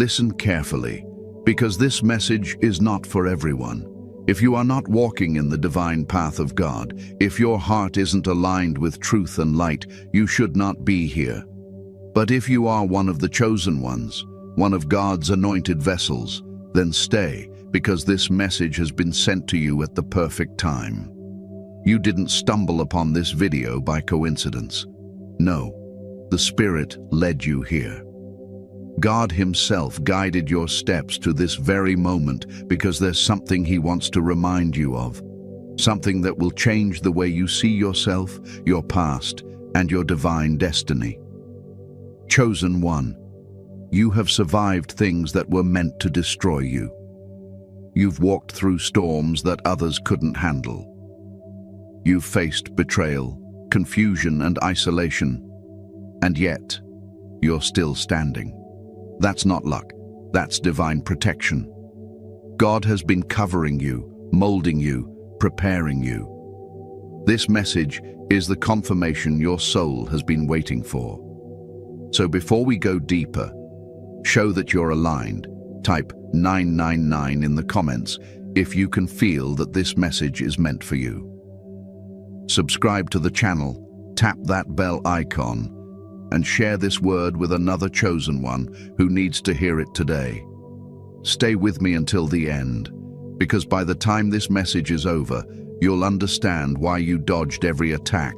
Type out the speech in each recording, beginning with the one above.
Listen carefully, because this message is not for everyone. If you are not walking in the divine path of God, if your heart isn't aligned with truth and light, you should not be here. But if you are one of the chosen ones, one of God's anointed vessels, then stay, because this message has been sent to you at the perfect time. You didn't stumble upon this video by coincidence. No, the Spirit led you here. God Himself guided your steps to this very moment because there's something He wants to remind you of. Something that will change the way you see yourself, your past, and your divine destiny. Chosen one, you have survived things that were meant to destroy you. You've walked through storms that others couldn't handle. You've faced betrayal, confusion, and isolation. And yet, you're still standing. That's not luck. That's divine protection. God has been covering you, molding you, preparing you. This message is the confirmation your soul has been waiting for. So before we go deeper, show that you're aligned. Type 999 in the comments if you can feel that this message is meant for you. Subscribe to the channel, tap that bell icon, and share this word with another chosen one who needs to hear it today. Stay with me until the end, because by the time this message is over, you'll understand why you dodged every attack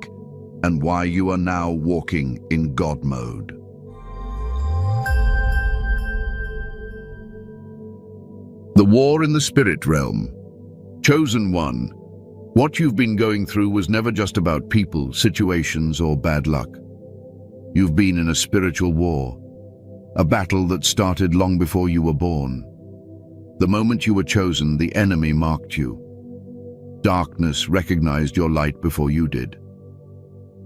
and why you are now walking in God mode. The war in the spirit realm. Chosen one, what you've been going through was never just about people, situations, or bad luck. You've been in a spiritual war, a battle that started long before you were born. The moment you were chosen, the enemy marked you. Darkness recognized your light before you did.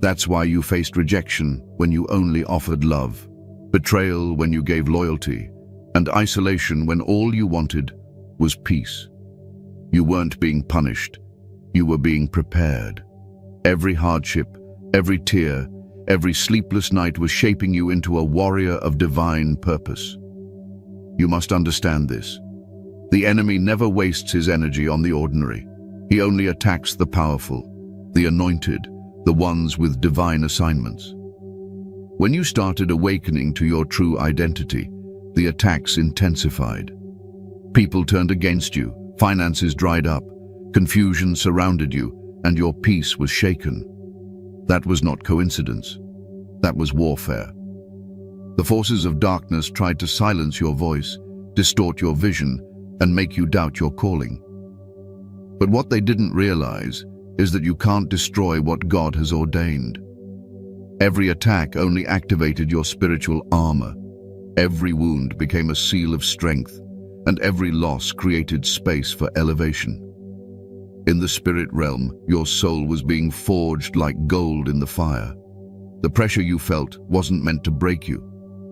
That's why you faced rejection when you only offered love, betrayal when you gave loyalty, and isolation when all you wanted was peace. You weren't being punished, you were being prepared. Every hardship, every tear, every sleepless night was shaping you into a warrior of divine purpose. You must understand this. The enemy never wastes his energy on the ordinary. He only attacks the powerful, the anointed, the ones with divine assignments. When you started awakening to your true identity, the attacks intensified. People turned against you, finances dried up, confusion surrounded you, and your peace was shaken. That was not coincidence. That was warfare. The forces of darkness tried to silence your voice, distort your vision, and make you doubt your calling. But what they didn't realize is that you can't destroy what God has ordained. Every attack only activated your spiritual armor. Every wound became a seal of strength, and every loss created space for elevation. In the spirit realm, your soul was being forged like gold in the fire. The pressure you felt wasn't meant to break you.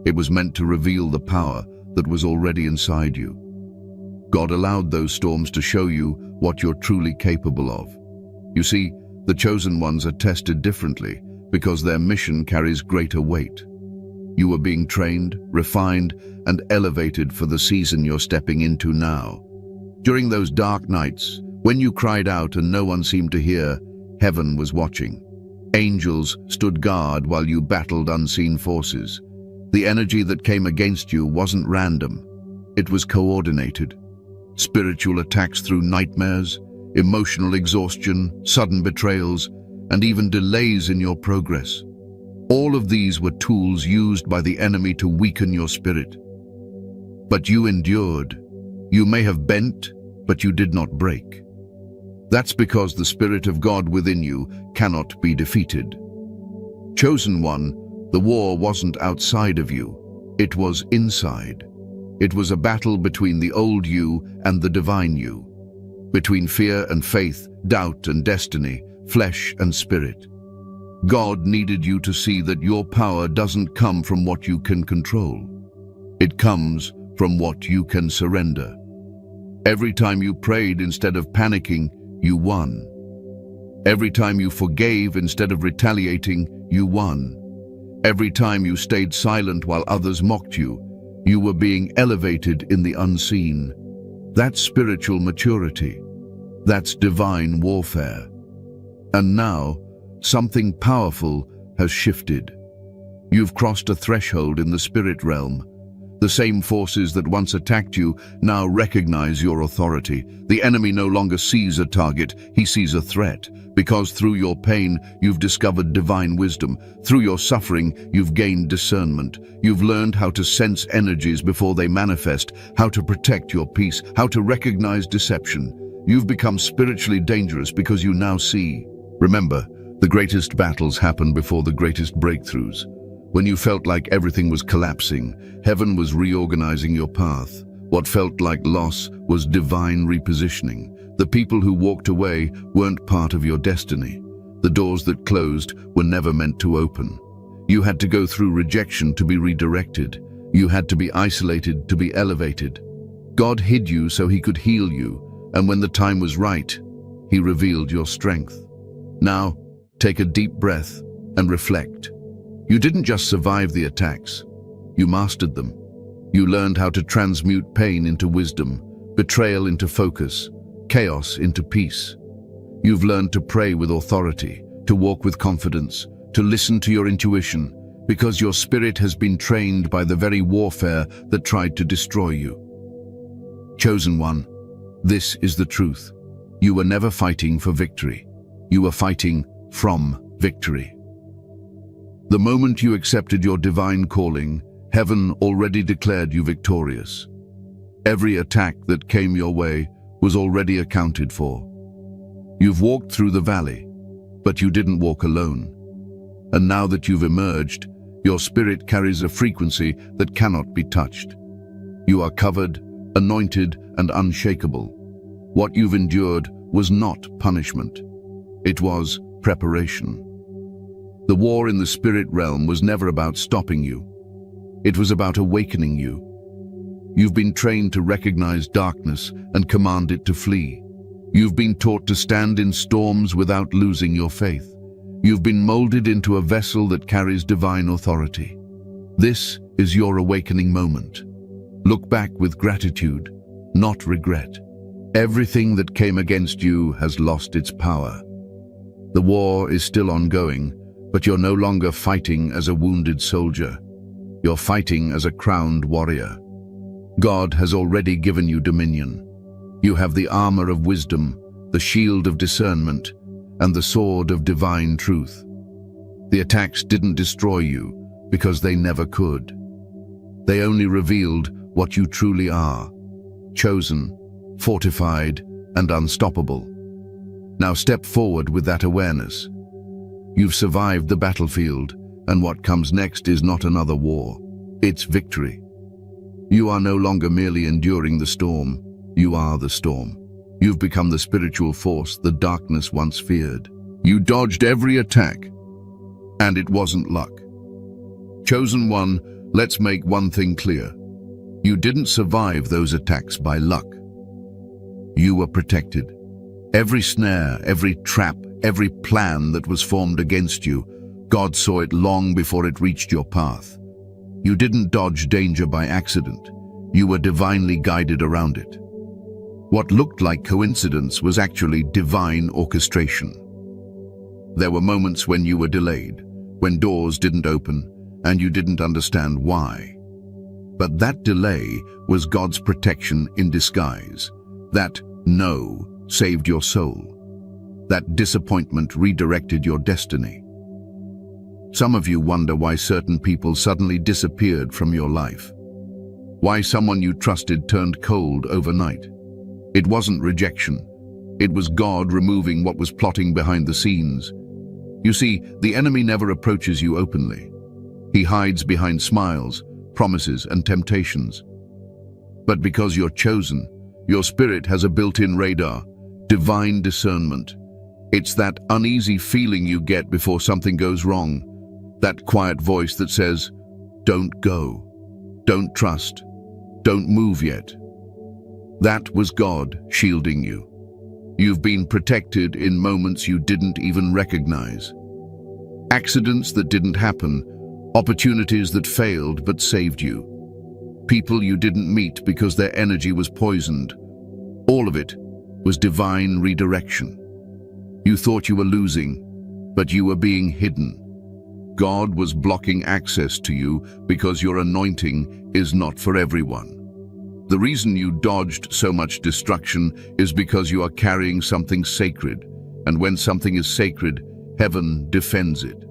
It was meant to reveal the power that was already inside you. God allowed those storms to show you what you're truly capable of. You see, the chosen ones are tested differently because their mission carries greater weight. You are being trained, refined, and elevated for the season you're stepping into now. During those dark nights, when you cried out and no one seemed to hear, heaven was watching. Angels stood guard while you battled unseen forces. The energy that came against you wasn't random. It was coordinated. Spiritual attacks through nightmares, emotional exhaustion, sudden betrayals, and even delays in your progress. All of these were tools used by the enemy to weaken your spirit. But you endured. You may have bent, but you did not break. That's because the Spirit of God within you cannot be defeated. Chosen one, the war wasn't outside of you. It was inside. It was a battle between the old you and the divine you. Between fear and faith, doubt and destiny, flesh and spirit. God needed you to see that your power doesn't come from what you can control. It comes from what you can surrender. Every time you prayed instead of panicking, you won. Every time you forgave instead of retaliating, you won. Every time you stayed silent while others mocked you, You were being elevated in the unseen. That's spiritual maturity. That's divine warfare. And now, something powerful has shifted. You've crossed a threshold in the spirit realm. The same forces that once attacked you now recognize your authority. The enemy no longer sees a target, he sees a threat. Because through your pain, you've discovered divine wisdom. Through your suffering, you've gained discernment. You've learned how to sense energies before they manifest, how to protect your peace, how to recognize deception. You've become spiritually dangerous because you now see. Remember, the greatest battles happen before the greatest breakthroughs. When you felt like everything was collapsing, heaven was reorganizing your path. What felt like loss was divine repositioning. The people who walked away weren't part of your destiny. The doors that closed were never meant to open. You had to go through rejection to be redirected. You had to be isolated to be elevated. God hid you so he could heal you, and when the time was right, he revealed your strength. Now, take a deep breath and reflect. You didn't just survive the attacks, you mastered them. You learned how to transmute pain into wisdom, betrayal into focus, chaos into peace. You've learned to pray with authority, to walk with confidence, to listen to your intuition, because your spirit has been trained by the very warfare that tried to destroy you. Chosen one, this is the truth. You were never fighting for victory. You were fighting from victory. The moment you accepted your divine calling, heaven already declared you victorious. Every attack that came your way was already accounted for. You've walked through the valley, but you didn't walk alone. And now that you've emerged, your spirit carries a frequency that cannot be touched. You are covered, anointed, and unshakable. What you've endured was not punishment. It was preparation. The war in the spirit realm was never about stopping you. It was about awakening you. You've been trained to recognize darkness and command it to flee. You've been taught to stand in storms without losing your faith. You've been molded into a vessel that carries divine authority. This is your awakening moment. Look back with gratitude, not regret. Everything that came against you has lost its power. The war is still ongoing, but you're no longer fighting as a wounded soldier. You're fighting as a crowned warrior. God has already given you dominion. You have the armor of wisdom, the shield of discernment, and the sword of divine truth. The attacks didn't destroy you because they never could. They only revealed what you truly are: chosen, fortified, and unstoppable. Now step forward with that awareness. You've survived the battlefield, and what comes next is not another war. It's victory. You are no longer merely enduring the storm. You are the storm. You've become the spiritual force the darkness once feared. You dodged every attack, and it wasn't luck. Chosen one, let's make one thing clear. You didn't survive those attacks by luck. You were protected. Every snare, every trap, every plan that was formed against you, God saw it long before it reached your path. You didn't dodge danger by accident. You were divinely guided around it. What looked like coincidence was actually divine orchestration. There were moments when you were delayed, when doors didn't open, and you didn't understand why. But that delay was God's protection in disguise. That no saved your soul. That disappointment redirected your destiny. Some of you wonder why certain people suddenly disappeared from your life. Why someone you trusted turned cold overnight. It wasn't rejection. It was God removing what was plotting behind the scenes. You see, the enemy never approaches you openly. He hides behind smiles, promises, and temptations. But because you're chosen, your spirit has a built-in radar, divine discernment. It's that uneasy feeling you get before something goes wrong. That quiet voice that says, "Don't go. Don't trust. Don't move yet." That was God shielding you. You've been protected in moments you didn't even recognize. Accidents that didn't happen, opportunities that failed but saved you. people you didn't meet because their energy was poisoned. All of it was divine redirection. You thought you were losing, but you were being hidden. God was blocking access to you because your anointing is not for everyone. The reason you dodged so much destruction is because you are carrying something sacred, and when something is sacred, heaven defends it.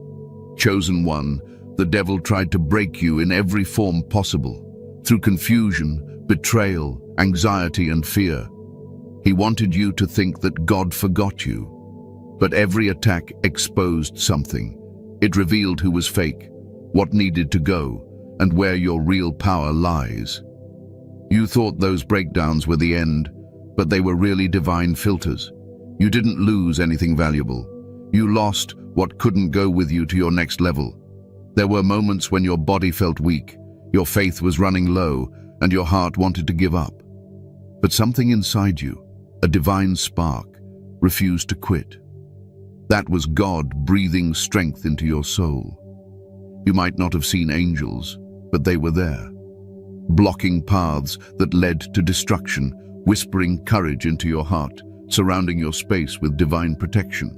Chosen one, the devil tried to break you in every form possible, through confusion, betrayal, anxiety, and fear. He wanted you to think that God forgot you. But every attack exposed something. It revealed who was fake, what needed to go, and where your real power lies. You thought those breakdowns were the end, but they were really divine filters. You didn't lose anything valuable. You lost what couldn't go with you to your next level. There were moments when your body felt weak, your faith was running low, and your heart wanted to give up. But something inside you, a divine spark, refused to quit. That was God breathing strength into your soul. You might not have seen angels, but they were there, blocking paths that led to destruction, whispering courage into your heart, surrounding your space with divine protection.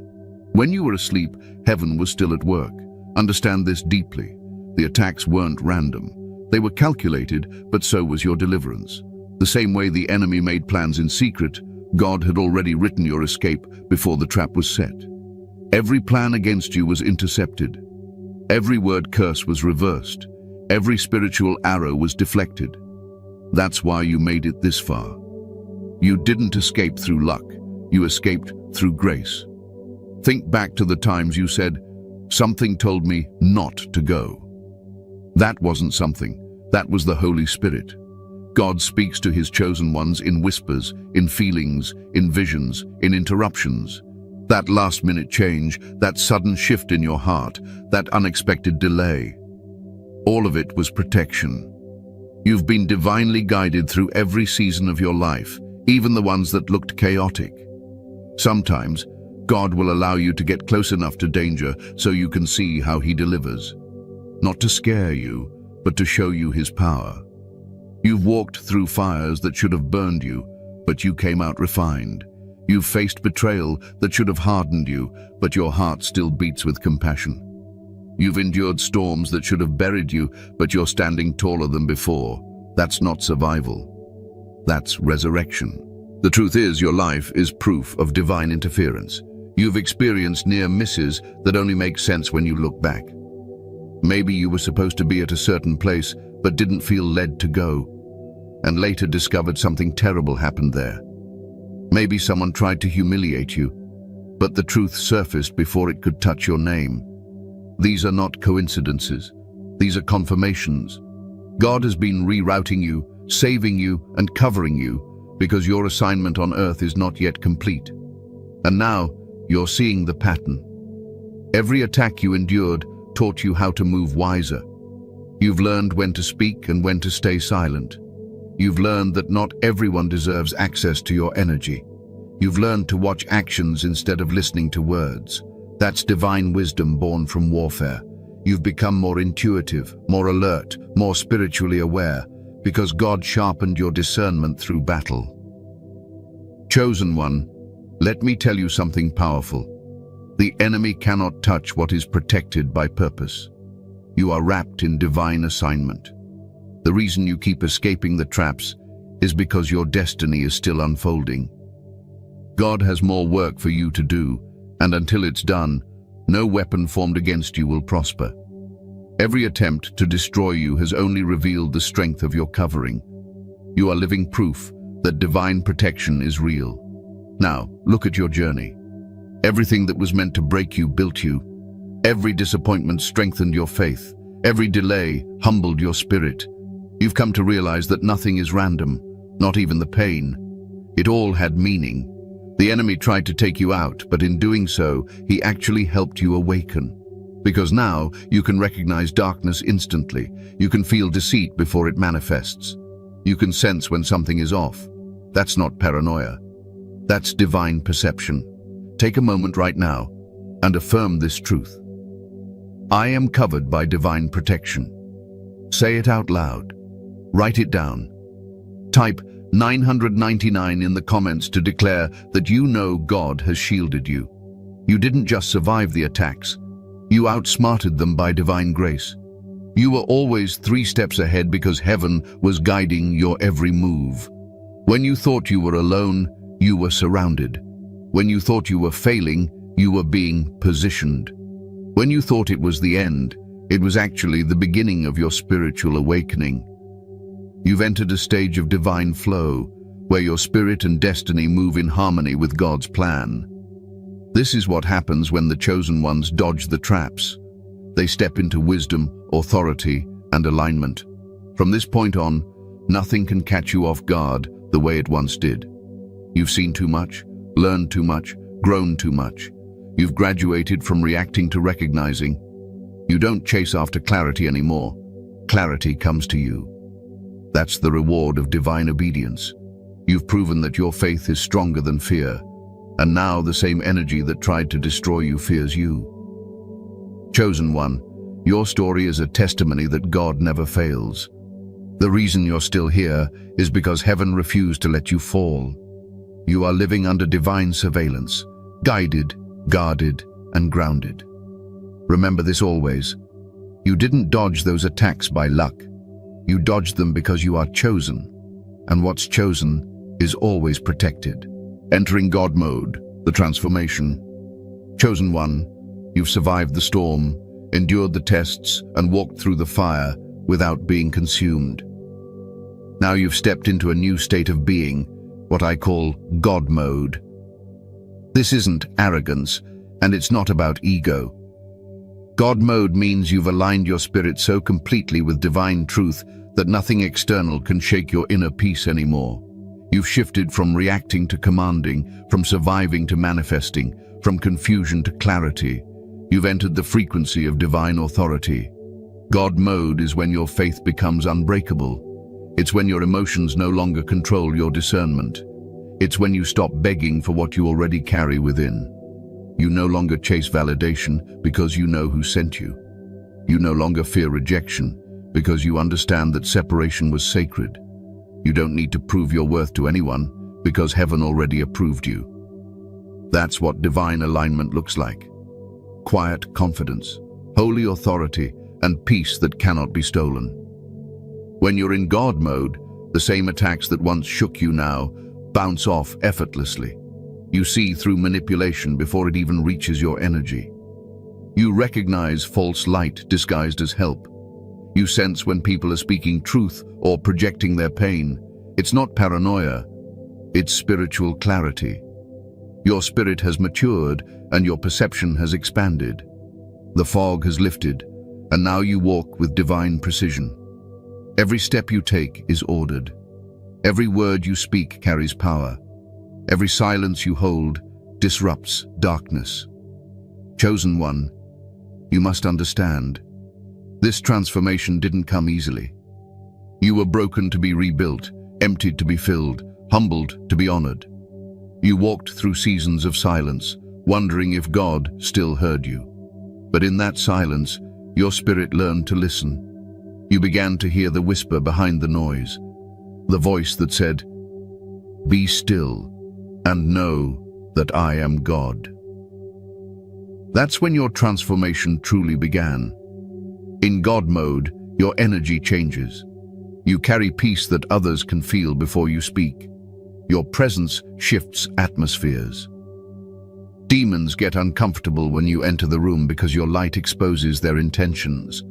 When you were asleep, heaven was still at work. Understand this deeply. The attacks weren't random. They were calculated, but so was your deliverance. The same way the enemy made plans in secret, God had already written your escape before the trap was set. Every plan against you was intercepted. Every word curse was reversed. Every spiritual arrow was deflected. That's why you made it this far. You didn't escape through luck. You escaped through grace. Think back to the times you said, "Something told me not to go." That wasn't something. That was the Holy Spirit. God speaks to his chosen ones in whispers, in feelings, in visions, in interruptions. That last-minute change, that sudden shift in your heart, that unexpected delay, all of it was protection. You've been divinely guided through every season of your life, even the ones that looked chaotic. Sometimes, God will allow you to get close enough to danger so you can see how he delivers. Not to scare you, but to show you his power. You've walked through fires that should have burned you, but you came out refined. You've faced betrayal that should have hardened you, but your heart still beats with compassion. You've endured storms that should have buried you, but you're standing taller than before. That's not survival. That's resurrection. The truth is, your life is proof of divine interference. You've experienced near misses that only make sense when you look back. Maybe you were supposed to be at a certain place, but didn't feel led to go, and later discovered something terrible happened there. Maybe someone tried to humiliate you, but the truth surfaced before it could touch your name. These are not coincidences. These are confirmations. God has been rerouting you, saving you, and covering you because your assignment on earth is not yet complete. And now, you're seeing the pattern. Every attack you endured taught you how to move wiser. You've learned when to speak and when to stay silent. You've learned that not everyone deserves access to your energy. You've learned to watch actions instead of listening to words. That's divine wisdom born from warfare. You've become more intuitive, more alert, more spiritually aware, because God sharpened your discernment through battle. Chosen one, let me tell you something powerful. The enemy cannot touch what is protected by purpose. You are wrapped in divine assignment. The reason you keep escaping the traps is because your destiny is still unfolding. God has more work for you to do, and until it's done, no weapon formed against you will prosper. Every attempt to destroy you has only revealed the strength of your covering. You are living proof that divine protection is real. Now, look at your journey. Everything that was meant to break you built you. Every disappointment strengthened your faith. Every delay humbled your spirit. You've come to realize that nothing is random, not even the pain. It all had meaning. The enemy tried to take you out, but in doing so, he actually helped you awaken. Because now, you can recognize darkness instantly. You can feel deceit before it manifests. You can sense when something is off. That's not paranoia. That's divine perception. Take a moment right now and affirm this truth. I am covered by divine protection. Say it out loud. Write it down. Type 999 in the comments to declare that you know God has shielded you. You didn't just survive the attacks. You outsmarted them by divine grace. You were always 3 steps ahead because heaven was guiding your every move. When you thought you were alone, you were surrounded. When you thought you were failing, you were being positioned. When you thought it was the end, it was actually the beginning of your spiritual awakening. You've entered a stage of divine flow, where your spirit and destiny move in harmony with God's plan. This is what happens when the chosen ones dodge the traps. They step into wisdom, authority, and alignment. From this point on, nothing can catch you off guard the way it once did. You've seen too much, learned too much, grown too much. You've graduated from reacting to recognizing. You don't chase after clarity anymore. Clarity comes to you. That's the reward of divine obedience. You've proven that your faith is stronger than fear, and now the same energy that tried to destroy you fears you. Chosen one, your story is a testimony that God never fails. The reason you're still here is because heaven refused to let you fall. You are living under divine surveillance, guided, guarded, and grounded. Remember this always. You didn't dodge those attacks by luck. You dodged them because you are chosen, and what's chosen is always protected. Entering God mode, the transformation. Chosen one, you've survived the storm, endured the tests, and walked through the fire without being consumed. Now you've stepped into a new state of being, what I call God mode. This isn't arrogance, and it's not about ego. God mode means you've aligned your spirit so completely with divine truth that nothing external can shake your inner peace anymore. You've shifted from reacting to commanding, from surviving to manifesting, from confusion to clarity. You've entered the frequency of divine authority. God mode is when your faith becomes unbreakable. It's when your emotions no longer control your discernment. It's when you stop begging for what you already carry within. You no longer chase validation because you know who sent you. You no longer fear rejection because you understand that separation was sacred. You don't need to prove your worth to anyone because heaven already approved you. That's what divine alignment looks like. Quiet confidence, holy authority, and peace that cannot be stolen. When you're in God mode, the same attacks that once shook you now bounce off effortlessly. You see through manipulation before it even reaches your energy. You recognize false light disguised as help. You sense when people are speaking truth or projecting their pain. It's not paranoia, it's spiritual clarity. Your spirit has matured and your perception has expanded. The fog has lifted, and now you walk with divine precision. Every step you take is ordered. Every word you speak carries power. Every silence you hold disrupts darkness. Chosen one, you must understand. This transformation didn't come easily. You were broken to be rebuilt, emptied to be filled, humbled to be honored. You walked through seasons of silence, wondering if God still heard you. But in that silence, your spirit learned to listen. You began to hear the whisper behind the noise, the voice that said, "Be still and know that I am God." That's when your transformation truly began. In God mode, your energy changes. You carry peace that others can feel before you speak. Your presence shifts atmospheres. Demons get uncomfortable when you enter the room because your light exposes their intentions.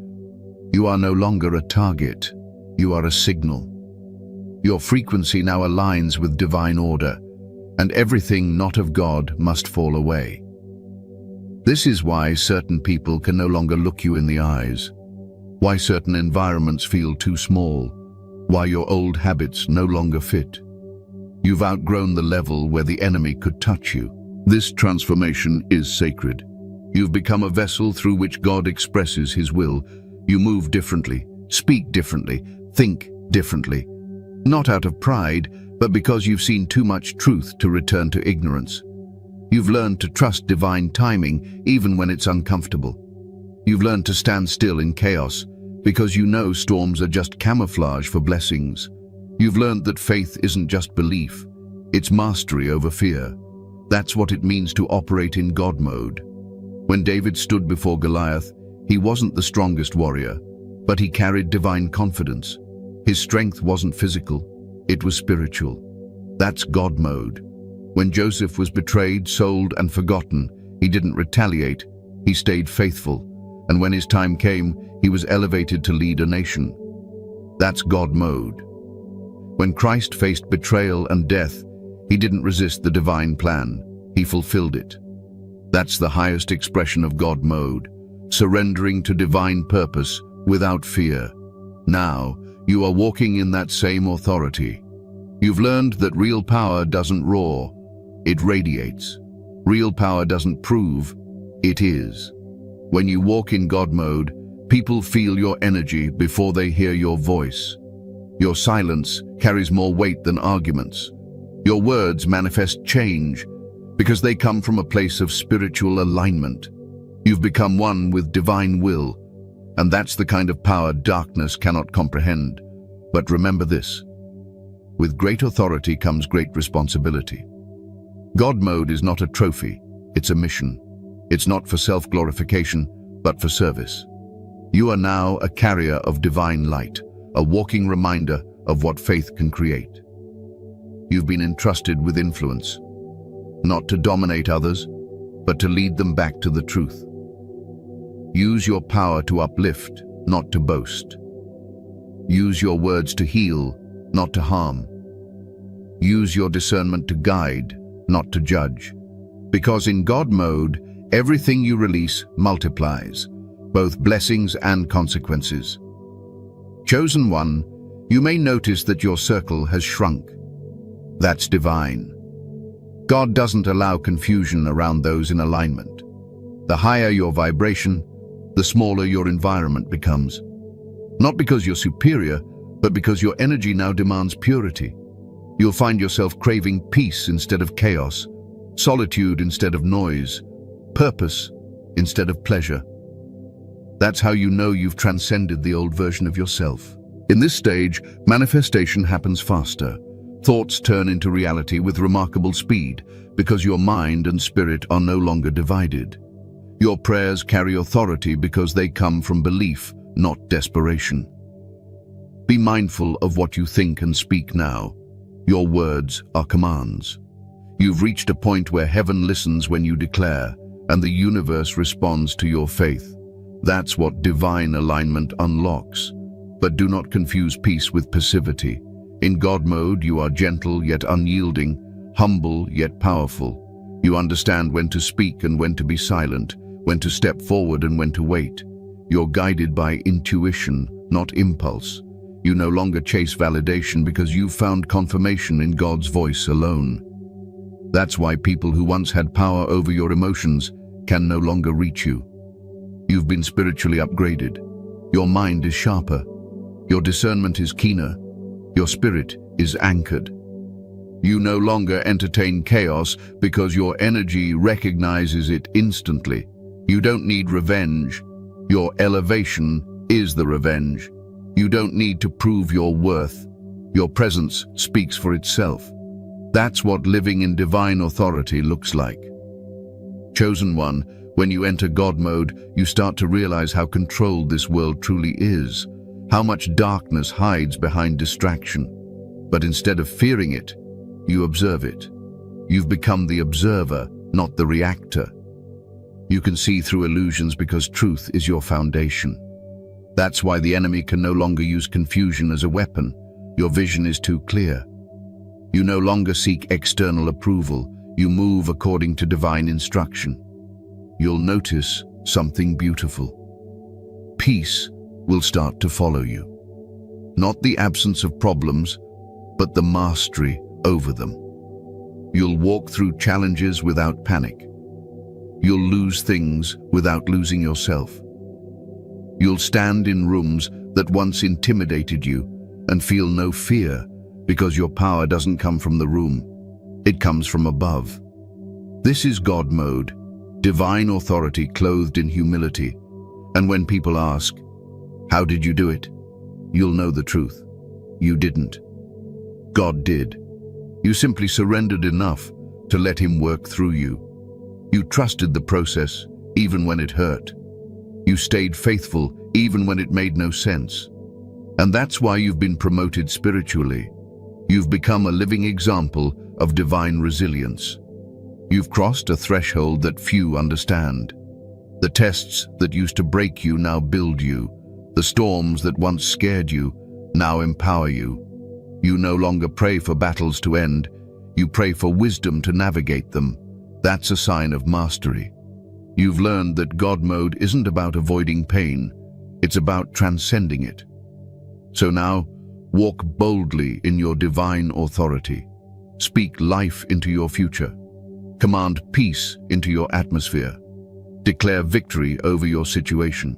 You are no longer a target, you are a signal. Your frequency now aligns with divine order, and everything not of God must fall away. This is why certain people can no longer look you in the eyes, why certain environments feel too small, why your old habits no longer fit. You've outgrown the level where the enemy could touch you. This transformation is sacred. You've become a vessel through which God expresses His will. You move differently, speak differently, think differently. Not out of pride, but because you've seen too much truth to return to ignorance. You've learned to trust divine timing even when it's uncomfortable. You've learned to stand still in chaos because you know storms are just camouflage for blessings. You've learned that faith isn't just belief, it's mastery over fear. That's what it means to operate in God mode. When David stood before Goliath, he wasn't the strongest warrior, but he carried divine confidence. His strength wasn't physical, it was spiritual. That's God mode. When Joseph was betrayed, sold, and forgotten, he didn't retaliate, he stayed faithful. And when his time came, he was elevated to lead a nation. That's God mode. When Christ faced betrayal and death, he didn't resist the divine plan, he fulfilled it. That's the highest expression of God mode, surrendering to divine purpose without fear. Now, you are walking in that same authority. You've learned that real power doesn't roar, it radiates. Real power doesn't prove, it is. When you walk in God mode, people feel your energy before they hear your voice. Your silence carries more weight than arguments. Your words manifest change because they come from a place of spiritual alignment. You've become one with divine will, and that's the kind of power darkness cannot comprehend. But remember this: with great authority comes great responsibility. God mode is not a trophy, it's a mission. It's not for self-glorification, but for service. You are now a carrier of divine light, a walking reminder of what faith can create. You've been entrusted with influence, not to dominate others, but to lead them back to the truth. Use your power to uplift, not to boast. Use your words to heal, not to harm. Use your discernment to guide, not to judge. Because in God mode, everything you release multiplies, both blessings and consequences. Chosen one, you may notice that your circle has shrunk. That's divine. God doesn't allow confusion around those in alignment. The higher your vibration, the smaller your environment becomes. Not because you're superior, but because your energy now demands purity. You'll find yourself craving peace instead of chaos, solitude instead of noise, purpose instead of pleasure. That's how you know you've transcended the old version of yourself. In this stage, manifestation happens faster. Thoughts turn into reality with remarkable speed because your mind and spirit are no longer divided. Your prayers carry authority because they come from belief, not desperation. Be mindful of what you think and speak now. Your words are commands. You've reached a point where heaven listens when you declare, and the universe responds to your faith. That's what divine alignment unlocks. But do not confuse peace with passivity. In God mode, you are gentle yet unyielding, humble yet powerful. You understand when to speak and when to be silent, when to step forward and when to wait. You're guided by intuition, not impulse. You no longer chase validation because you've found confirmation in God's voice alone. That's why people who once had power over your emotions can no longer reach you. You've been spiritually upgraded. Your mind is sharper. Your discernment is keener. Your spirit is anchored. You no longer entertain chaos because your energy recognizes it instantly. You don't need revenge. Your elevation is the revenge. You don't need to prove your worth. Your presence speaks for itself. That's what living in divine authority looks like. Chosen one, when you enter God mode, you start to realize how controlled this world truly is, how much darkness hides behind distraction. But instead of fearing it, you observe it. You've become the observer, not the reactor. You can see through illusions because truth is your foundation. That's why the enemy can no longer use confusion as a weapon. Your vision is too clear. You no longer seek external approval. You move according to divine instruction. You'll notice something beautiful. Peace will start to follow you. Not the absence of problems, but the mastery over them. You'll walk through challenges without panic. You'll lose things without losing yourself. You'll stand in rooms that once intimidated you and feel no fear because your power doesn't come from the room. It comes from above. This is God mode, divine authority clothed in humility. And when people ask, How did you do it? You'll know the truth. You didn't. God did. You simply surrendered enough to let him work through you. You trusted the process, even when it hurt. You stayed faithful, even when it made no sense. And that's why you've been promoted spiritually. You've become a living example of divine resilience. You've crossed a threshold that few understand. The tests that used to break you now build you. The storms that once scared you now empower you. You no longer pray for battles to end. You pray for wisdom to navigate them. That's a sign of mastery. You've learned that God mode isn't about avoiding pain. It's about transcending it. So now, walk boldly in your divine authority. Speak life into your future. Command peace into your atmosphere. Declare victory over your situation.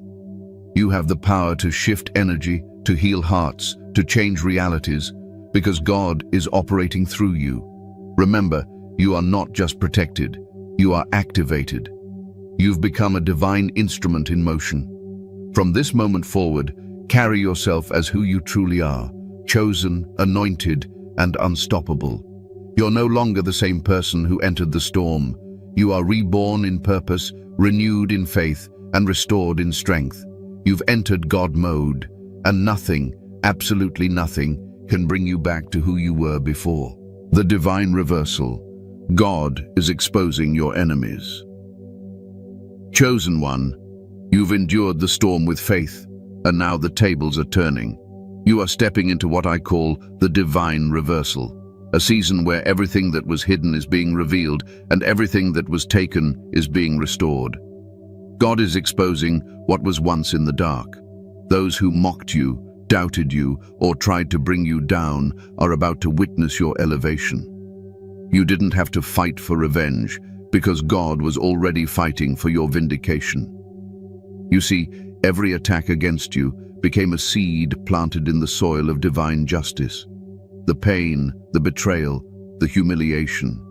You have the power to shift energy, to heal hearts, to change realities, because God is operating through you. Remember, you are not just protected, you are activated. You've become a divine instrument in motion. From this moment forward, carry yourself as who you truly are, chosen, anointed, and unstoppable. You're no longer the same person who entered the storm. You are reborn in purpose, renewed in faith, and restored in strength. You've entered God mode, and nothing, absolutely nothing, can bring you back to who you were before. The divine reversal. God is exposing your enemies. Chosen one, you've endured the storm with faith, and now the tables are turning. You are stepping into what I call the divine reversal, a season where everything that was hidden is being revealed and everything that was taken is being restored. God is exposing what was once in the dark. Those who mocked you, doubted you, or tried to bring you down are about to witness your elevation. You didn't have to fight for revenge because God was already fighting for your vindication. You see, every attack against you became a seed planted in the soil of divine justice. The pain, the betrayal, the humiliation,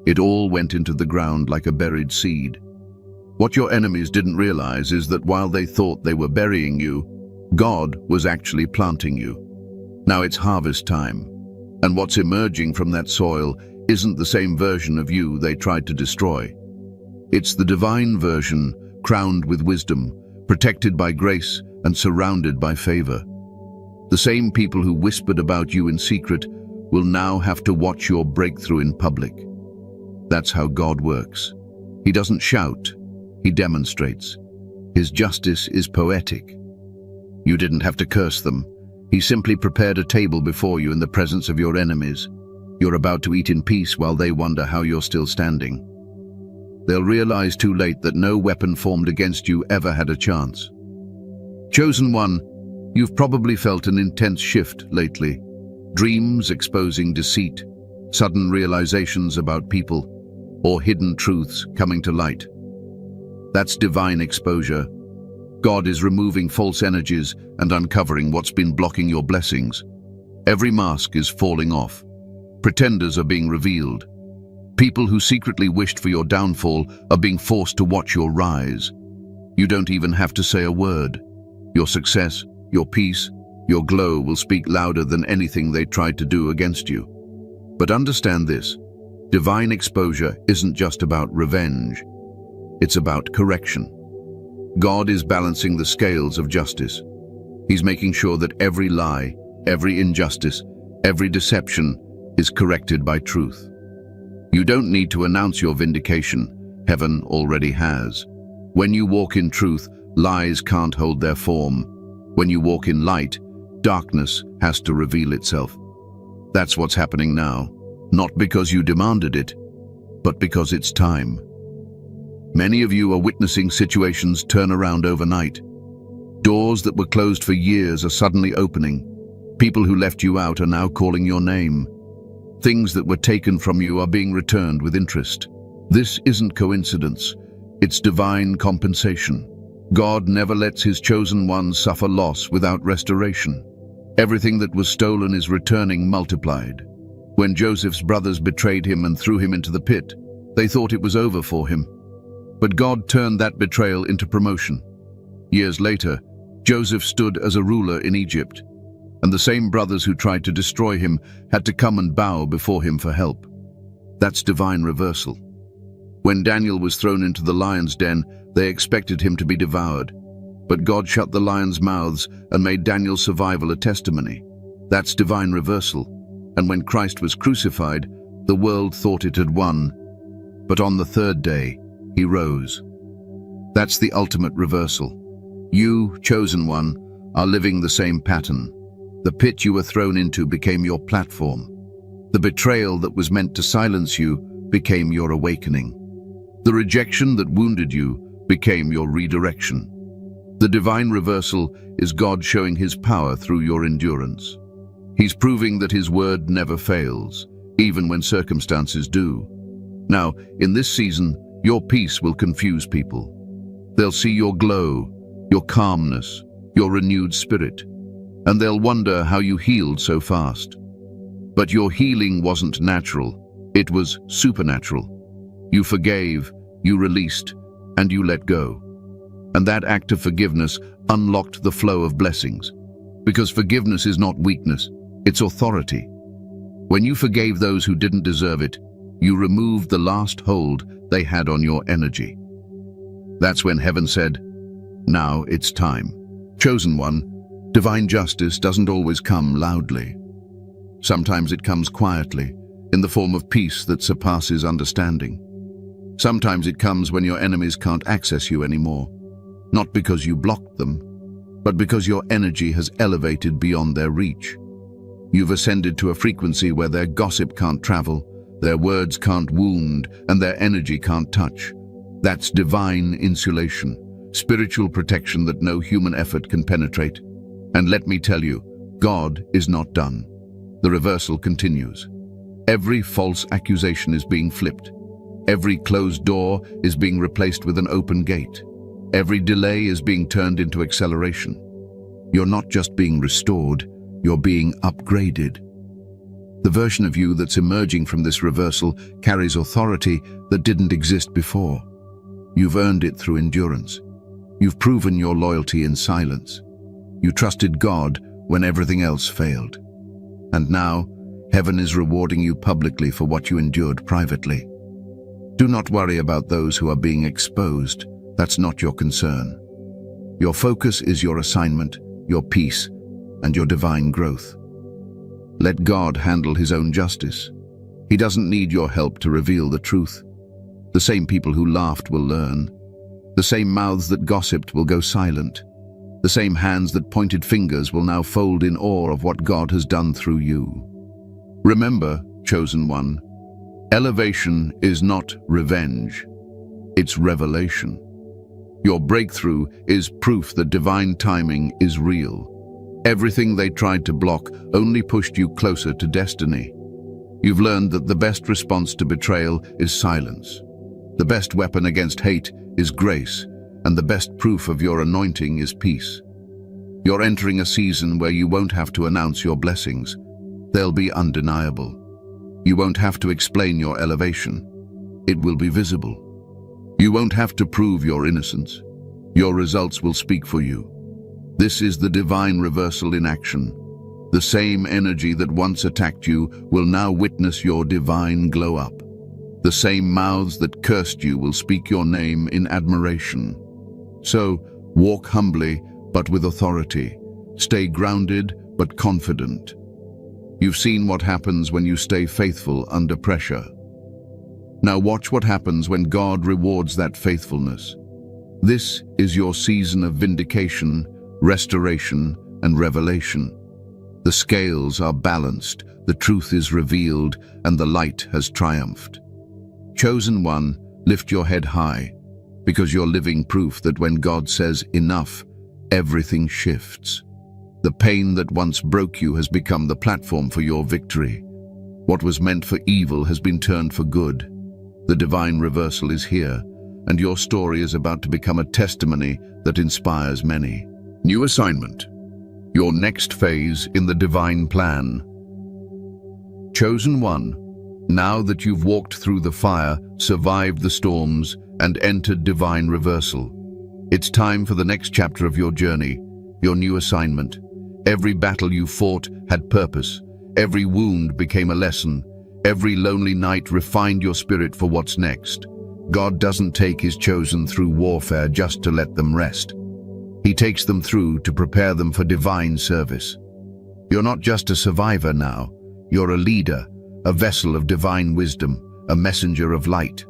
it all went into the ground like a buried seed. What your enemies didn't realize is that while they thought they were burying you, God was actually planting you. Now it's harvest time, and what's emerging from that soil isn't the same version of you they tried to destroy. It's the divine version, crowned with wisdom, protected by grace, and surrounded by favor. The same people who whispered about you in secret will now have to watch your breakthrough in public. That's how God works. He doesn't shout, he demonstrates. His justice is poetic. You didn't have to curse them. He simply prepared a table before you in the presence of your enemies. You're about to eat in peace while they wonder how you're still standing. They'll realize too late that no weapon formed against you ever had a chance. Chosen one, you've probably felt an intense shift lately. Dreams exposing deceit, sudden realizations about people, or hidden truths coming to light. That's divine exposure. God is removing false energies and uncovering what's been blocking your blessings. Every mask is falling off. Pretenders are being revealed. People who secretly wished for your downfall are being forced to watch your rise. You don't even have to say a word. Your success, your peace, your glow will speak louder than anything they tried to do against you. But understand this, divine exposure isn't just about revenge. It's about correction. God is balancing the scales of justice. He's making sure that every lie, every injustice, every deception is corrected by truth. You don't need to announce your vindication. Heaven already has. When you walk in truth, lies can't hold their form. When you walk in light, darkness has to reveal itself. That's what's happening now, not because you demanded it, but because it's time. Many of you are witnessing situations turn around overnight. Doors that were closed for years are suddenly opening. People who left you out are now calling your name. Things that were taken from you are being returned with interest. This isn't coincidence. It's divine compensation. God never lets his chosen ones suffer loss without restoration. Everything that was stolen is returning multiplied. When Joseph's brothers betrayed him and threw him into the pit, they thought it was over for him. But God turned that betrayal into promotion. Years later, Joseph stood as a ruler in Egypt, and the same brothers who tried to destroy him had to come and bow before him for help. That's divine reversal. When Daniel was thrown into the lion's den, they expected him to be devoured. But God shut the lions' mouths and made Daniel's survival a testimony. That's divine reversal. And when Christ was crucified, the world thought it had won. But on the third day, he rose. That's the ultimate reversal. You, chosen one, are living the same pattern. The pit you were thrown into became your platform. The betrayal that was meant to silence you became your awakening. The rejection that wounded you became your redirection. The divine reversal is God showing his power through your endurance. He's proving that his word never fails, even when circumstances do. Now, in this season, your peace will confuse people. They'll see your glow, your calmness, your renewed spirit, and they'll wonder how you healed so fast. But your healing wasn't natural, it was supernatural. You forgave, you released, and you let go. And that act of forgiveness unlocked the flow of blessings. Because forgiveness is not weakness, it's authority. When you forgave those who didn't deserve it, you removed the last hold they had on your energy. That's when heaven said, "Now it's time." Chosen one, divine justice doesn't always come loudly. Sometimes it comes quietly, in the form of peace that surpasses understanding. Sometimes it comes when your enemies can't access you anymore, not because you blocked them, but because your energy has elevated beyond their reach. You've ascended to a frequency where their gossip can't travel, their words can't wound, and their energy can't touch. That's divine insulation, spiritual protection that no human effort can penetrate. And let me tell you, God is not done. The reversal continues. Every false accusation is being flipped. Every closed door is being replaced with an open gate. Every delay is being turned into acceleration. You're not just being restored, you're being upgraded. The version of you that's emerging from this reversal carries authority that didn't exist before. You've earned it through endurance. You've proven your loyalty in silence. You trusted God when everything else failed. And now, heaven is rewarding you publicly for what you endured privately. Do not worry about those who are being exposed. That's not your concern. Your focus is your assignment, your peace, and your divine growth. Let God handle his own justice. He doesn't need your help to reveal the truth. The same people who laughed will learn. The same mouths that gossiped will go silent. The same hands that pointed fingers will now fold in awe of what God has done through you. Remember, chosen one, elevation is not revenge. It's revelation. Your breakthrough is proof that divine timing is real. Everything they tried to block only pushed you closer to destiny. You've learned that the best response to betrayal is silence. The best weapon against hate is grace, and the best proof of your anointing is peace. You're entering a season where you won't have to announce your blessings. They'll be undeniable. You won't have to explain your elevation. It will be visible. You won't have to prove your innocence. Your results will speak for you. This is the divine reversal in action. The same energy that once attacked you will now witness your divine glow up. The same mouths that cursed you will speak your name in admiration. So, walk humbly, but with authority. Stay grounded, but confident. You've seen what happens when you stay faithful under pressure. Now watch what happens when God rewards that faithfulness. This is your season of vindication, restoration, and revelation. The scales are balanced, the truth is revealed, and the light has triumphed. Chosen one, lift your head high, because you're living proof that when God says enough, everything shifts. The pain that once broke you has become the platform for your victory. What was meant for evil has been turned for good. The divine reversal is here, and your story is about to become a testimony that inspires many. New assignment. Your next phase in the divine plan. Chosen one, now that you've walked through the fire, survived the storms, and entered divine reversal, it's time for the next chapter of your journey. your new assignment. Every battle you fought had purpose. Every wound became a lesson. Every lonely night refined your spirit for what's next. God doesn't take his chosen through warfare just to let them rest. He takes them through to prepare them for divine service. You're not just a survivor now. You're a leader, a vessel of divine wisdom, a messenger of light.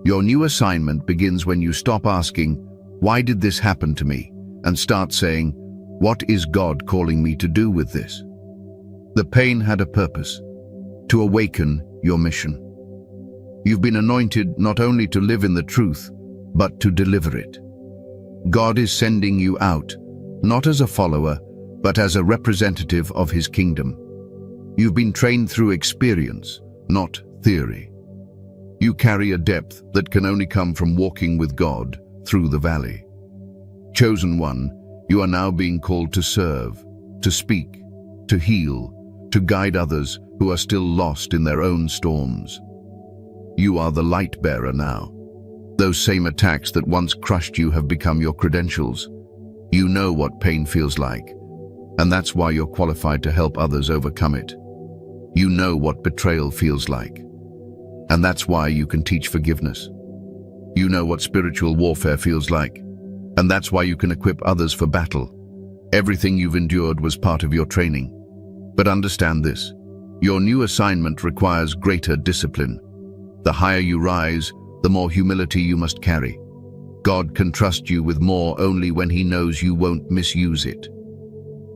Your new assignment begins when you stop asking, "Why did this happen to me?" and start saying, "What is God calling me to do with this?" The pain had a purpose, to awaken your mission. You've been anointed not only to live in the truth, but to deliver it. God is sending you out, not as a follower, but as a representative of his kingdom. You've been trained through experience, not theory. You carry a depth that can only come from walking with God through the valley. Chosen one, you are now being called to serve, to speak, to heal, to guide others who are still lost in their own storms. You are the light bearer now. Those same attacks that once crushed you have become your credentials. You know what pain feels like, and that's why you're qualified to help others overcome it. You know what betrayal feels like, and that's why you can teach forgiveness. You know what spiritual warfare feels like, and that's why you can equip others for battle. Everything you've endured was part of your training. But understand this, your new assignment requires greater discipline. The higher you rise, the more humility you must carry. God can trust you with more only when he knows you won't misuse it.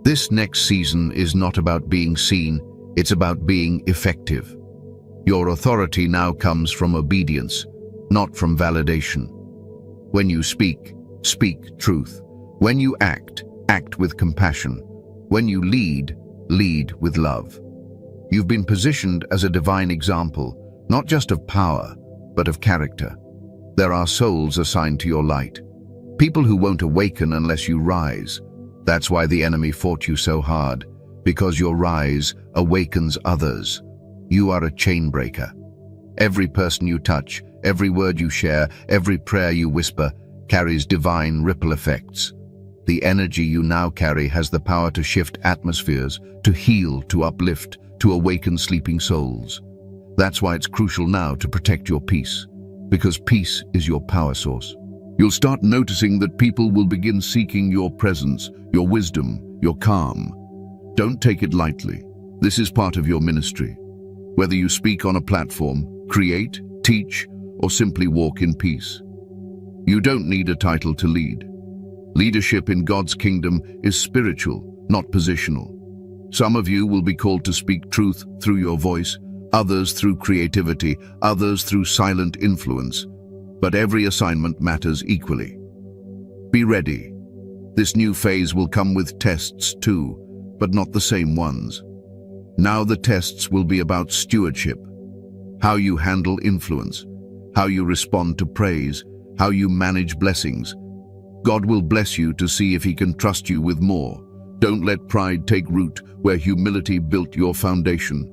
This next season is not about being seen, it's about being effective. Your authority now comes from obedience, not from validation. When you speak, speak truth. When you act, act with compassion. When you lead, lead with love. You've been positioned as a divine example, not just of power, but of character. There are souls assigned to your light. People who won't awaken unless you rise. That's why the enemy fought you so hard, because your rise awakens others. You are a chain breaker. Every person you touch, every word you share, every prayer you whisper, carries divine ripple effects. The energy you now carry has the power to shift atmospheres, to heal, to uplift, to awaken sleeping souls. That's why it's crucial now to protect your peace, because peace is your power source. You'll start noticing that people will begin seeking your presence, your wisdom, your calm. Don't take it lightly. This is part of your ministry. Whether you speak on a platform, create, teach, or simply walk in peace. You don't need a title to lead. Leadership in God's kingdom is spiritual, not positional. Some of you will be called to speak truth through your voice, others through creativity, others through silent influence. But every assignment matters equally. Be ready. This new phase will come with tests too, but not the same ones. Now the tests will be about stewardship, how you handle influence, how you respond to praise, how you manage blessings. God will bless you to see if he can trust you with more. Don't let pride take root where humility built your foundation.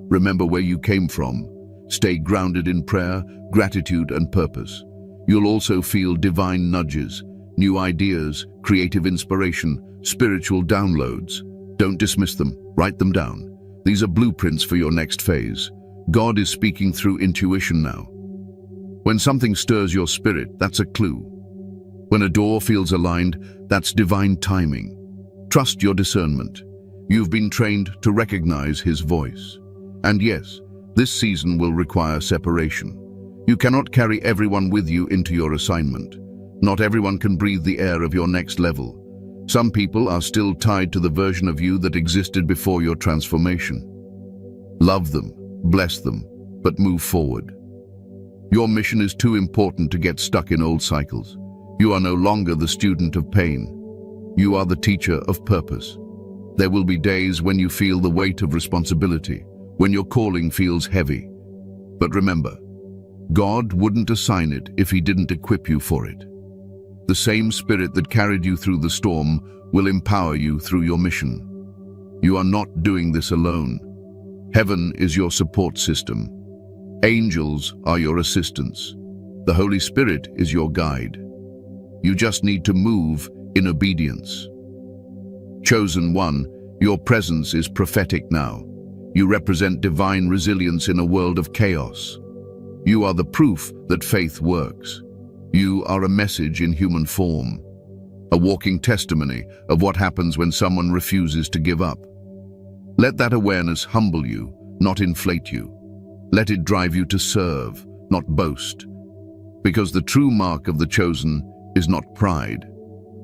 Remember where you came from. Stay grounded in prayer, gratitude, and purpose. You'll also feel divine nudges, new ideas, creative inspiration, spiritual downloads. Don't dismiss them. Write them down. These are blueprints for your next phase. God is speaking through intuition now. When something stirs your spirit, that's a clue. When a door feels aligned, that's divine timing. Trust your discernment. You've been trained to recognize his voice. And yes, this season will require separation. You cannot carry everyone with you into your assignment. Not everyone can breathe the air of your next level. Some people are still tied to the version of you that existed before your transformation. Love them, bless them, but move forward. Your mission is too important to get stuck in old cycles. You are no longer the student of pain. You are the teacher of purpose. There will be days when you feel the weight of responsibility, when your calling feels heavy. But remember, God wouldn't assign it if he didn't equip you for it. The same spirit that carried you through the storm will empower you through your mission. You are not doing this alone. Heaven is your support system. Angels are your assistants. The Holy Spirit is your guide. You just need to move in obedience. Chosen one, your presence is prophetic now. You represent divine resilience in a world of chaos. You are the proof that faith works. You are a message in human form, a walking testimony of what happens when someone refuses to give up. Let that awareness humble you, not inflate you. Let it drive you to serve, not boast. Because the true mark of the chosen is not pride,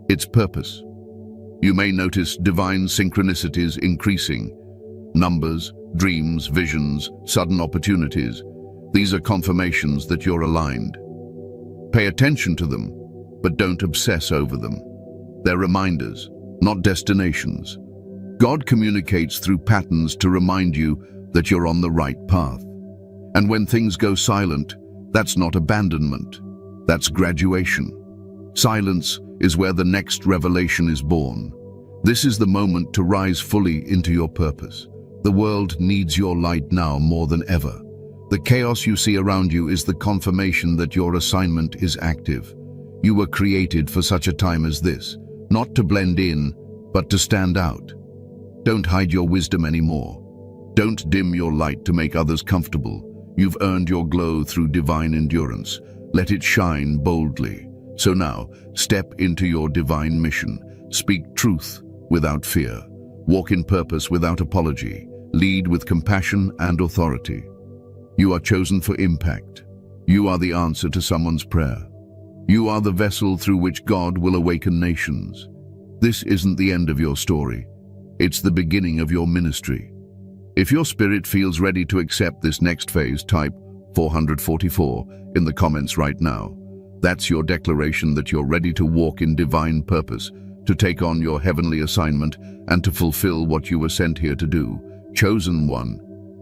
it's purpose. You may notice divine synchronicities increasing. Numbers, dreams, visions, sudden opportunities. These are confirmations that you're aligned. Pay attention to them, but don't obsess over them. They're reminders, not destinations. God communicates through patterns to remind you that you're on the right path. And when things go silent, that's not abandonment, that's graduation. Silence is where the next revelation is born. This is the moment to rise fully into your purpose. The world needs your light now more than ever. The chaos you see around you is the confirmation that your assignment is active. You were created for such a time as this, not to blend in, but to stand out. Don't hide your wisdom anymore. Don't dim your light to make others comfortable. You've earned your glow through divine endurance. Let it shine boldly. So now, step into your divine mission. Speak truth without fear. Walk in purpose without apology. Lead with compassion and authority. You are chosen for impact. You are the answer to someone's prayer. You are the vessel through which God will awaken nations. This isn't the end of your story. It's the beginning of your ministry. If your spirit feels ready to accept this next phase, type 444 in the comments right now. That's your declaration that you're ready to walk in divine purpose, to take on your heavenly assignment, and to fulfill what you were sent here to do. Chosen one,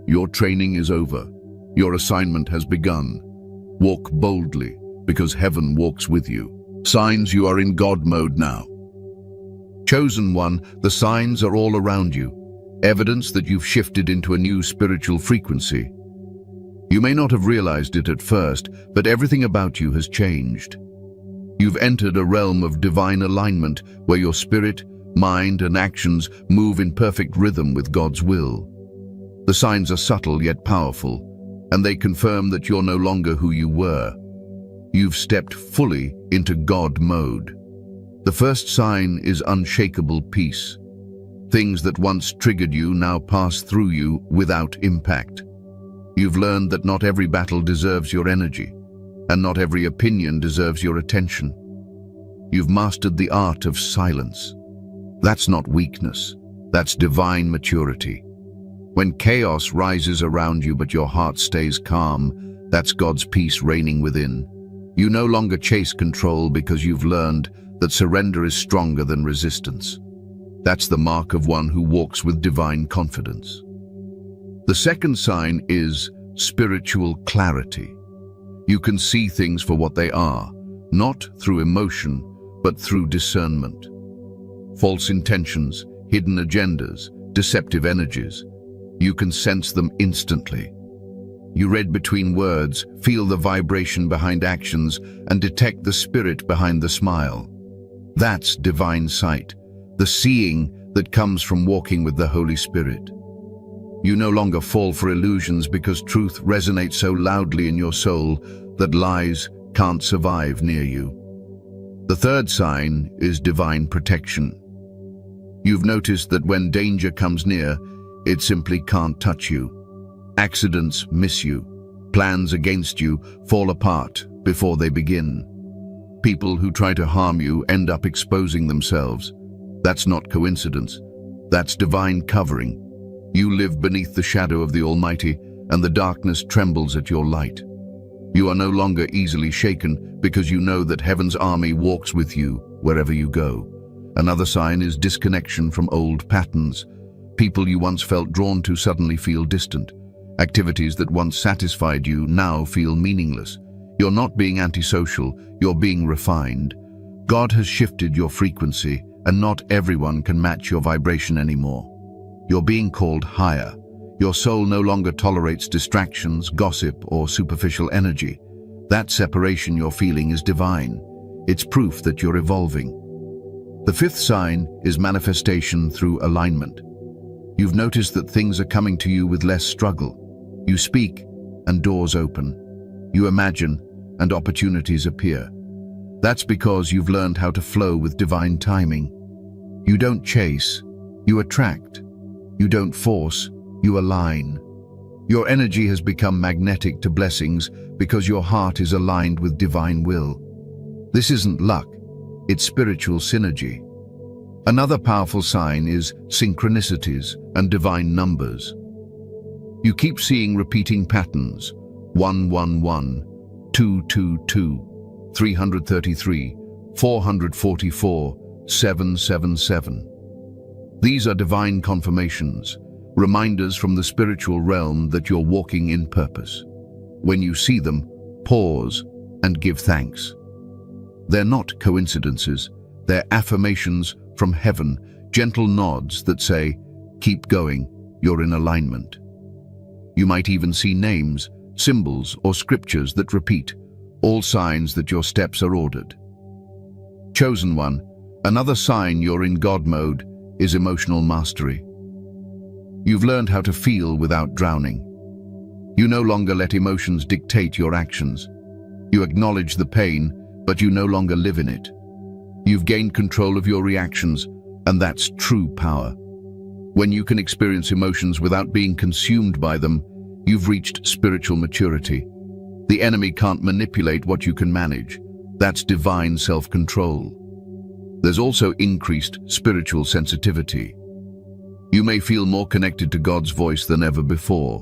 your training is over. Your assignment has begun. Walk boldly, because heaven walks with you. Signs you are in God mode now. Chosen one, the signs are all around you. Evidence that you've shifted into a new spiritual frequency. You may not have realized it at first, but everything about you has changed. You've entered a realm of divine alignment where your spirit, mind, and actions move in perfect rhythm with God's will. The signs are subtle yet powerful, and they confirm that you're no longer who you were. You've stepped fully into God mode. The first sign is unshakable peace. Things that once triggered you now pass through you without impact. You've learned that not every battle deserves your energy, and not every opinion deserves your attention. You've mastered the art of silence. That's not weakness, that's divine maturity. When chaos rises around you but your heart stays calm, that's God's peace reigning within. You no longer chase control because you've learned that surrender is stronger than resistance. That's the mark of one who walks with divine confidence. The second sign is spiritual clarity. You can see things for what they are, not through emotion, but through discernment. False intentions, hidden agendas, deceptive energies. You can sense them instantly. You read between words, feel the vibration behind actions, and detect the spirit behind the smile. That's divine sight, the seeing that comes from walking with the Holy Spirit. You no longer fall for illusions because truth resonates so loudly in your soul that lies can't survive near you. The third sign is divine protection. You've noticed that when danger comes near, it simply can't touch you. Accidents miss you. Plans against you fall apart before they begin. People who try to harm you end up exposing themselves. That's not coincidence. That's divine covering. You live beneath the shadow of the Almighty, and the darkness trembles at your light. You are no longer easily shaken because you know that heaven's army walks with you wherever you go. Another sign is disconnection from old patterns. People you once felt drawn to suddenly feel distant. Activities that once satisfied you now feel meaningless. You're not being antisocial, you're being refined. God has shifted your frequency, and not everyone can match your vibration anymore. You're being called higher. Your soul no longer tolerates distractions, gossip, or superficial energy. That separation you're feeling is divine. It's proof that you're evolving. The fifth sign is manifestation through alignment. You've noticed that things are coming to you with less struggle. You speak, and doors open. You imagine, and opportunities appear. That's because you've learned how to flow with divine timing. You don't chase, you attract. You don't force, you align. Your energy has become magnetic to blessings because your heart is aligned with divine will. This isn't luck, it's spiritual synergy. Another powerful sign is synchronicities and divine numbers. You keep seeing repeating patterns: 111, 222, 333, 444, 777. These are divine confirmations, reminders from the spiritual realm that you're walking in purpose. When you see them, pause and give thanks. They're not coincidences, they're affirmations from heaven, gentle nods that say, keep going, you're in alignment. You might even see names, symbols, or scriptures that repeat, all signs that your steps are ordered. Chosen one, another sign you're in God mode is emotional mastery. You've learned how to feel without drowning. You no longer let emotions dictate your actions. You acknowledge the pain, but you no longer live in it. You've gained control of your reactions, and that's true power. When you can experience emotions without being consumed by them, you've reached spiritual maturity. The enemy can't manipulate what you can manage. That's divine self-control. There's also increased spiritual sensitivity. You may feel more connected to God's voice than ever before.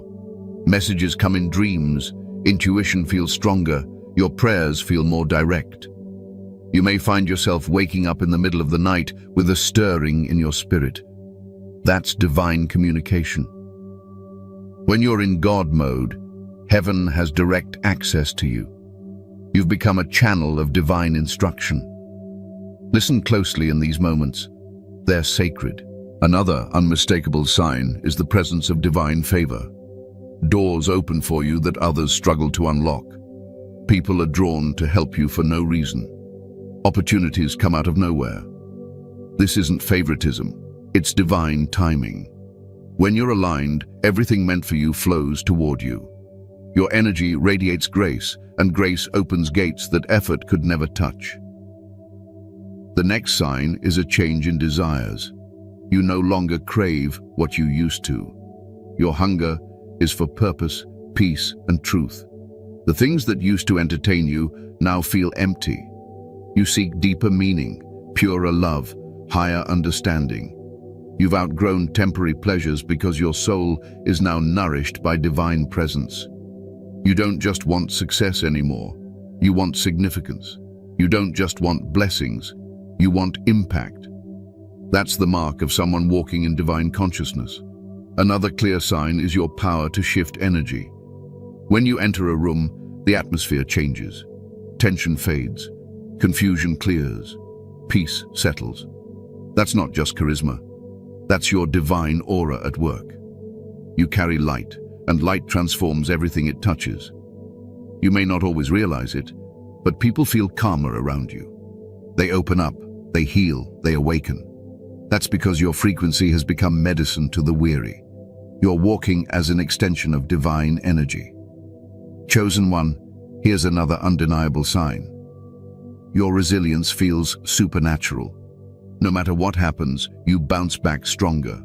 Messages come in dreams, intuition feels stronger, your prayers feel more direct. You may find yourself waking up in the middle of the night with a stirring in your spirit. That's divine communication. When you're in God mode, heaven has direct access to you. You've become a channel of divine instruction. Listen closely in these moments. They're sacred. Another unmistakable sign is the presence of divine favor. Doors open for you that others struggle to unlock. People are drawn to help you for no reason. Opportunities come out of nowhere. This isn't favoritism, it's divine timing. When you're aligned, everything meant for you flows toward you. Your energy radiates grace, and grace opens gates that effort could never touch. The next sign is a change in desires. You no longer crave what you used to. Your hunger is for purpose, peace, and truth. The things that used to entertain you now feel empty. You seek deeper meaning, purer love, higher understanding. You've outgrown temporary pleasures because your soul is now nourished by divine presence. You don't just want success anymore. You want significance. You don't just want blessings. You want impact. That's the mark of someone walking in divine consciousness. Another clear sign is your power to shift energy. When you enter a room, the atmosphere changes. Tension fades. Confusion clears. Peace settles. That's not just charisma. That's your divine aura at work. You carry light, and light transforms everything it touches. You may not always realize it, but people feel calmer around you. They open up, they heal, they awaken. That's because your frequency has become medicine to the weary. You're walking as an extension of divine energy. Chosen one, here's another undeniable sign. Your resilience feels supernatural. No matter what happens, you bounce back stronger.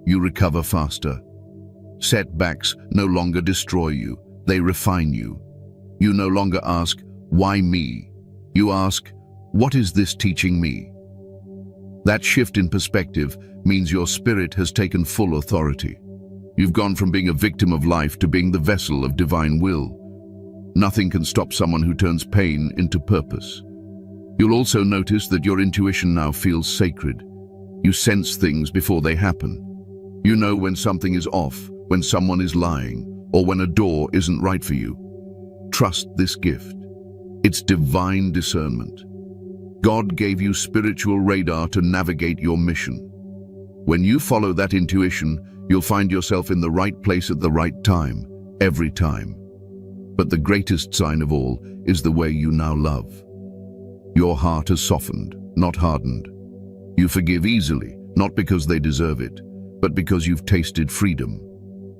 You recover faster. Setbacks no longer destroy you, they refine you. You no longer ask, why me? You ask, what is this teaching me? That shift in perspective means your spirit has taken full authority. You've gone from being a victim of life to being the vessel of divine will. Nothing can stop someone who turns pain into purpose. You'll also notice that your intuition now feels sacred. You sense things before they happen. You know when something is off, when someone is lying, or when a door isn't right for you. Trust this gift. It's divine discernment. God gave you spiritual radar to navigate your mission. When you follow that intuition, you'll find yourself in the right place at the right time, every time. But the greatest sign of all is the way you now love. Your heart has softened, not hardened. You forgive easily, not because they deserve it, but because you've tasted freedom.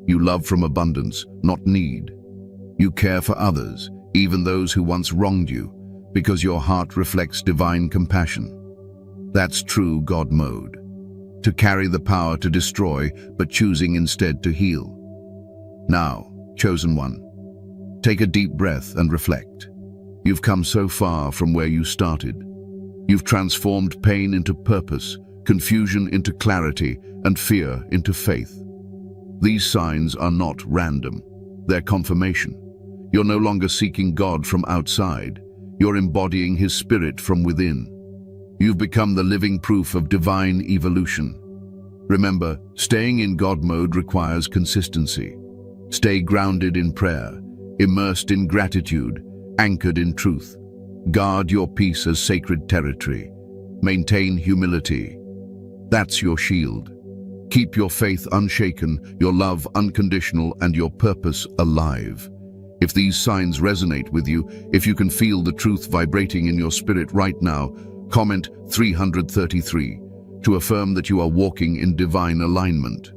You love from abundance, not need. You care for others, even those who once wronged you, because your heart reflects divine compassion. That's true God mode. To carry the power to destroy, but choosing instead to heal. Now, chosen one, take a deep breath and reflect. You've come so far from where you started. You've transformed pain into purpose, confusion into clarity, and fear into faith. These signs are not random. They're confirmation. You're no longer seeking God from outside. You're embodying His Spirit from within. You've become the living proof of divine evolution. Remember, staying in God mode requires consistency. Stay grounded in prayer, immersed in gratitude, anchored in truth. Guard your peace as sacred territory. Maintain humility. That's your shield. Keep your faith unshaken, your love unconditional, and your purpose alive. If these signs resonate with you, if you can feel the truth vibrating in your spirit right now, comment 333 to affirm that you are walking in divine alignment.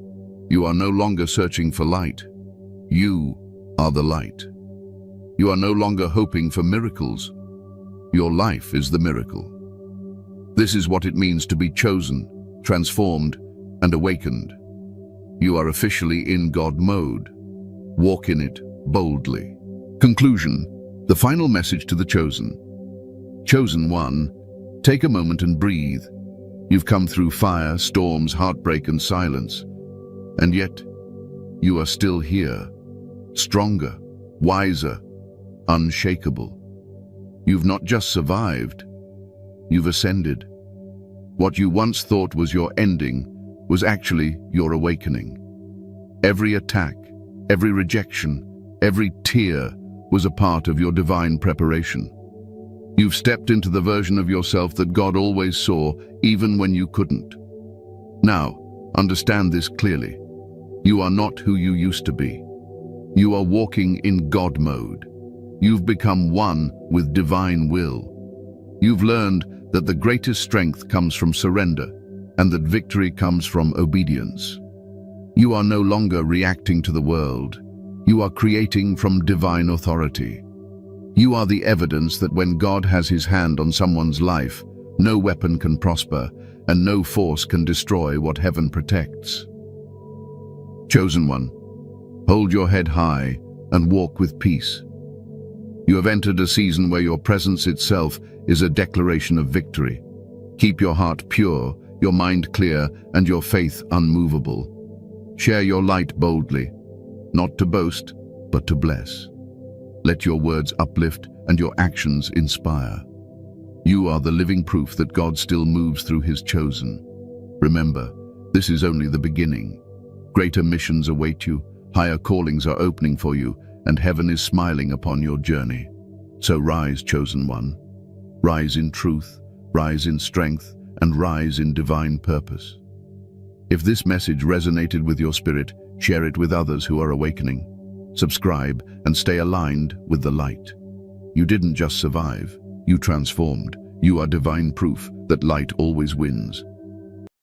You are no longer searching for light. You are the light. You are no longer hoping for miracles. Your life is the miracle. This is what it means to be chosen, transformed, and awakened. You are officially in God mode. Walk in it boldly. Conclusion. The final message to the chosen. Chosen one, take a moment and breathe. You've come through fire, storms, heartbreak, and silence. And yet, you are still here. Stronger, wiser, unshakable. You've not just survived, you've ascended. What you once thought was your ending was actually your awakening. Every attack, every rejection, every tear was a part of your divine preparation. You've stepped into the version of yourself that God always saw, even when you couldn't. Now, understand this clearly. You are not who you used to be. You are walking in God mode. You've become one with divine will. You've learned that the greatest strength comes from surrender, and that victory comes from obedience. You are no longer reacting to the world. You are creating from divine authority. You are the evidence that when God has His hand on someone's life, no weapon can prosper, and no force can destroy what heaven protects. Chosen one, hold your head high and walk with peace. You have entered a season where your presence itself is a declaration of victory. Keep your heart pure, your mind clear, and your faith unmovable. Share your light boldly, not to boast, but to bless. Let your words uplift and your actions inspire. You are the living proof that God still moves through His chosen. Remember, this is only the beginning. Greater missions await you, higher callings are opening for you, and heaven is smiling upon your journey. So rise, chosen one. Rise in truth, rise in strength, and rise in divine purpose. If this message resonated with your spirit, share it with others who are awakening. Subscribe and stay aligned with the light. You didn't just survive, you transformed. You are divine proof that light always wins.